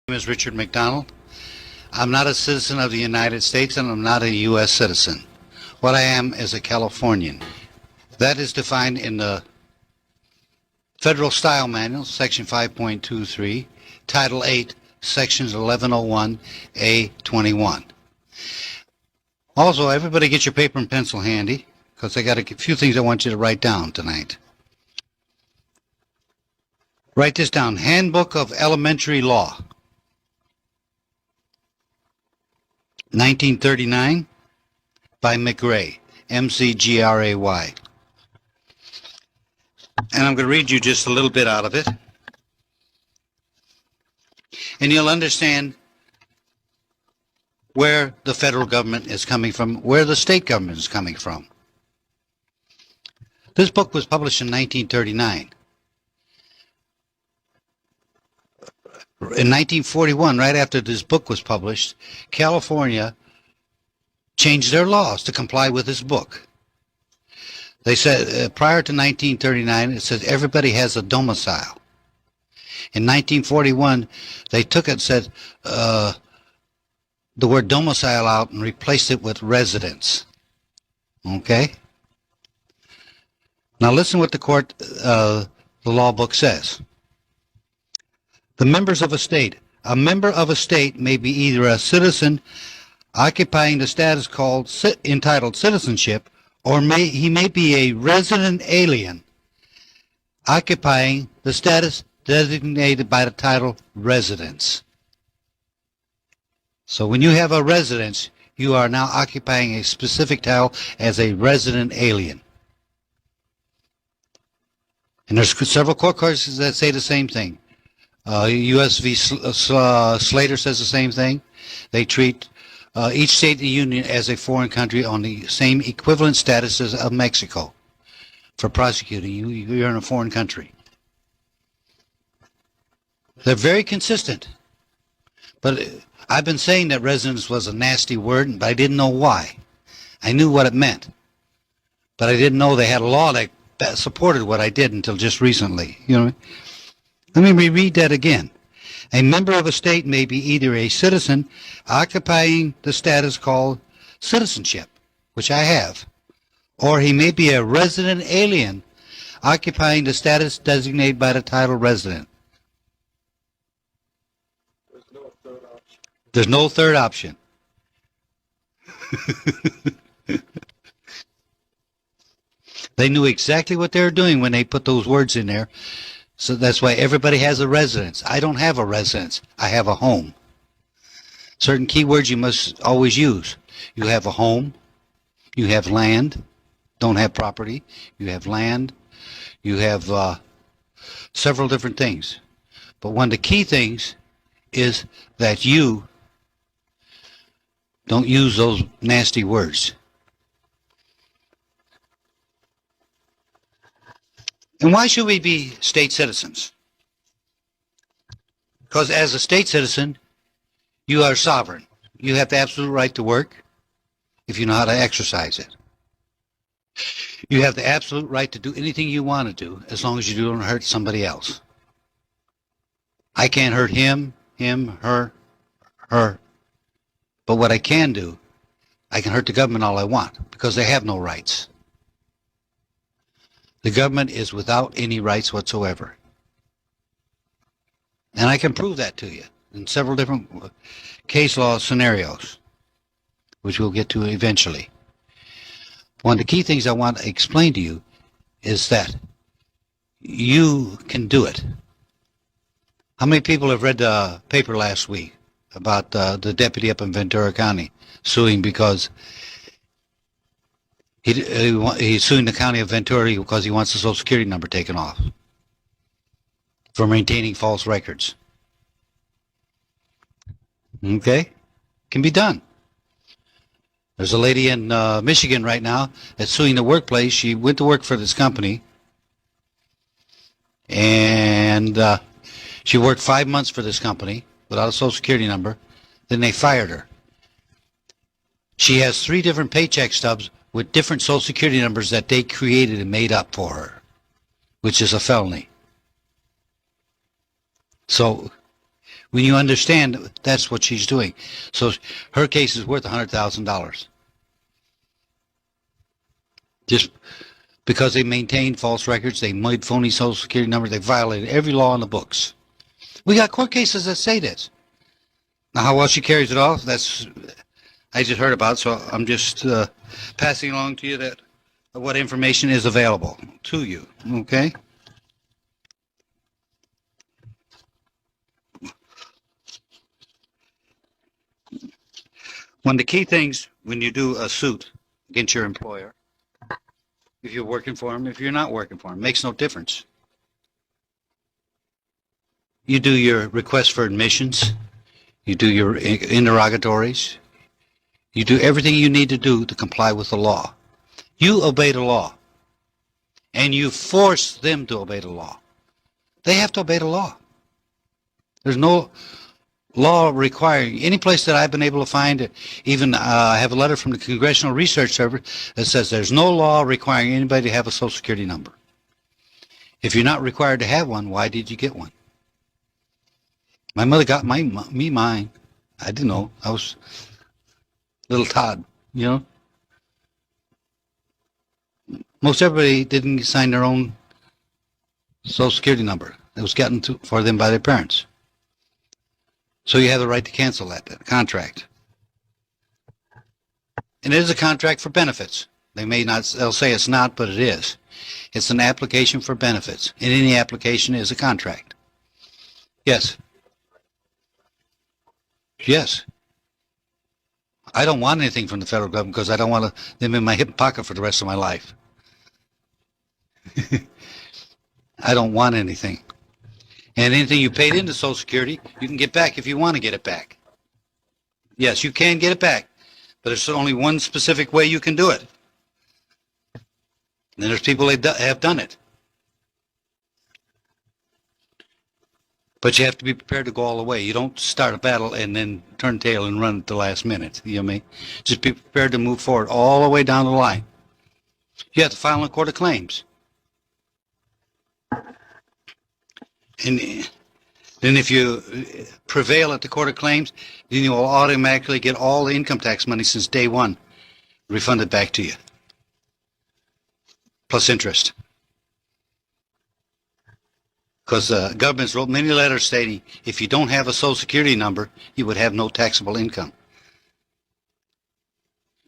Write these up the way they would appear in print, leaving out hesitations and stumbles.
My name is Richard McDonald. I'm not a citizen of the United States and I'm not a U.S. citizen. What I am is a Californian. That is defined in the Federal Style Manual, Section 5.23, Title 8, Sections 1101A21. Also, everybody get your paper and pencil handy because I got a few things I want you to write down tonight. Write this down. Handbook of Elementary Law. 1939 by McGray, M-C-G-R-A-Y. And I'm going to read you just a little bit out of it. And you'll understand where the federal government is coming from, where the state government is coming from. This book was published in 1939. In 1941, right after this book was published, California changed their laws to comply with this book. They said, prior to 1939, it said everybody has a domicile. In 1941, they took it and said the word domicile out and replaced it with residence. Okay? Now listen what the law book says. The members of a state. A member of a state may be either a citizen occupying the status entitled citizenship, or he may be a resident alien occupying the status designated by the title residence. So when you have a residence, you are now occupying a specific title as a resident alien. And there's several court cases that say the same thing. U.S. v. Slater says the same thing. They treat each state in the Union as a foreign country on the same equivalent statuses of Mexico for prosecuting you. You're in a foreign country. They're very consistent. But I've been saying that residence was a nasty word, but I didn't know why. I knew what it meant. But I didn't know they had a law that supported what I did until just recently. You know. Let me reread that again. A member of a state may be either a citizen occupying the status called citizenship, which I have, or he may be a resident alien occupying the status designated by the title resident. There's no third option. They knew exactly what they were doing when they put those words in there. So that's why everybody has a residence. I don't have a residence. I have a home. Certain keywords you must always use. You have a home. You have land. Don't have property. You have land. You have several different things. But one of the key things is that you don't use those nasty words. And why should we be state citizens? Because as a state citizen, you are sovereign. You have the absolute right to work if you know how to exercise it. You have the absolute right to do anything you want to do as long as you don't hurt somebody else. I can't hurt him, her. But what I can do, I can hurt the government all I want because they have no rights. The government is without any rights whatsoever. And I can prove that to you in several different case law scenarios, which we'll get to eventually. One of the key things I want to explain to you is that you can do it. How many people have read the paper last week about the deputy up in Ventura County suing because he's suing the county of Ventura because he wants the Social Security number taken off for maintaining false records? Okay? Can be done. There's a lady in Michigan right now that's suing the workplace. She went to work for this company, and she worked 5 months for this company without a Social Security number. Then they fired her. She has 3 different paycheck stubs with different Social Security numbers that they created and made up for her, which is a felony. So When you understand that's what she's doing. So her case is worth $100,000. Just because they maintained false records, they made phony social security numbers, they violated every law in the books. We got court cases that say this. Now, how well she carries it off, that's, I just heard about, so I'm just passing along to you that what information is available to you, okay? One of the key things when you do a suit against your employer, if you're working for him, if you're not working for him, makes no difference. You do your request for admissions, you do your interrogatories, you do everything you need to do to comply with the law. You obey the law, and you force them to obey the law. They have to obey the law. There's no law requiring, any place that I've been able to find, even I have a letter from the Congressional Research Service that says there's no law requiring anybody to have a Social Security number. If you're not required to have one, why did you get one? My mother got me mine. I didn't know. I was little Todd, you know. Most everybody didn't sign their own Social Security number. It was gotten for them by their parents. So you have the right to cancel that contract. And it is a contract for benefits. They may not, they'll say it's not, but it is. It's an application for benefits. And any application is a contract. Yes. Yes. I don't want anything from the federal government because I don't want them in my hip pocket for the rest of my life. I don't want anything. And anything you paid into Social Security, you can get back if you want to get it back. Yes, you can get it back, but there's only one specific way you can do it. And there's people that have done it. But you have to be prepared to go all the way. You don't start a battle and then turn tail and run at the last minute. You know what I mean? Just be prepared to move forward all the way down the line. You have to file in a court of claims. And then if you prevail at the court of claims, then you will automatically get all the income tax money since day one refunded back to you, plus interest. Because the government's wrote many letters stating if you don't have a Social Security number, you would have no taxable income.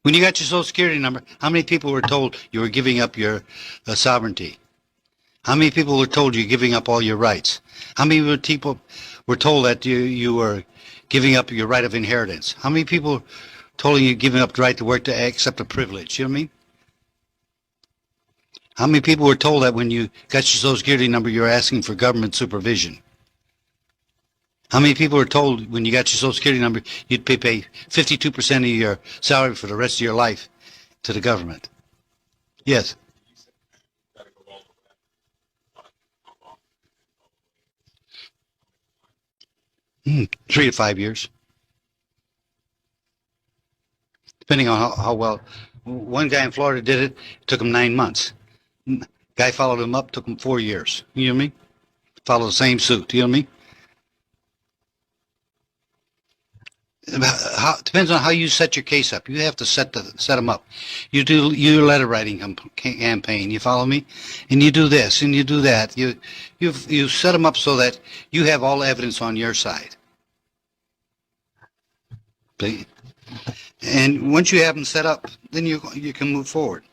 When you got your Social Security number, how many people were told you were giving up your sovereignty? How many people were told you're giving up all your rights? How many people were told that you were giving up your right of inheritance? How many people told you giving up the right to work to accept a privilege? You know what I mean? How many people were told that when you got your Social Security number, you're asking for government supervision? How many people were told when you got your Social Security number, you'd pay 52% of your salary for the rest of your life to the government? Yes. 3 to 5 years, depending on how well. One guy in Florida did it. It took him 9 months. Guy followed him up. Took him 4 years. You know what I mean? Follow the same suit. You know what I mean? Depends on how you set your case up. You have to set them up. You do your letter writing campaign. You follow me, and you do this and you do that. You set them up so that you have all evidence on your side. And once you have them set up, then you can move forward.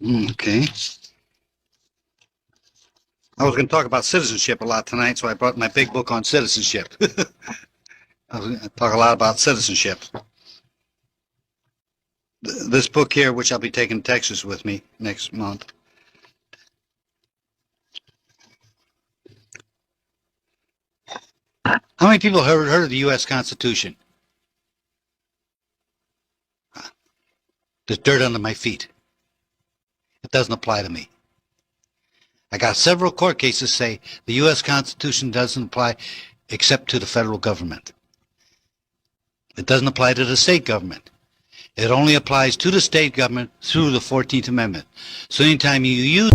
Okay. I was going to talk about citizenship a lot tonight, so I brought my big book on citizenship. I was going to talk a lot about citizenship. This book here, which I'll be taking to Texas with me next month. How many people have heard of the U.S. Constitution? There's dirt under my feet. It doesn't apply to me. I got several court cases say the U.S. Constitution doesn't apply except to the federal government. It doesn't apply to the state government. It only applies to the state government through the 14th Amendment. So anytime you use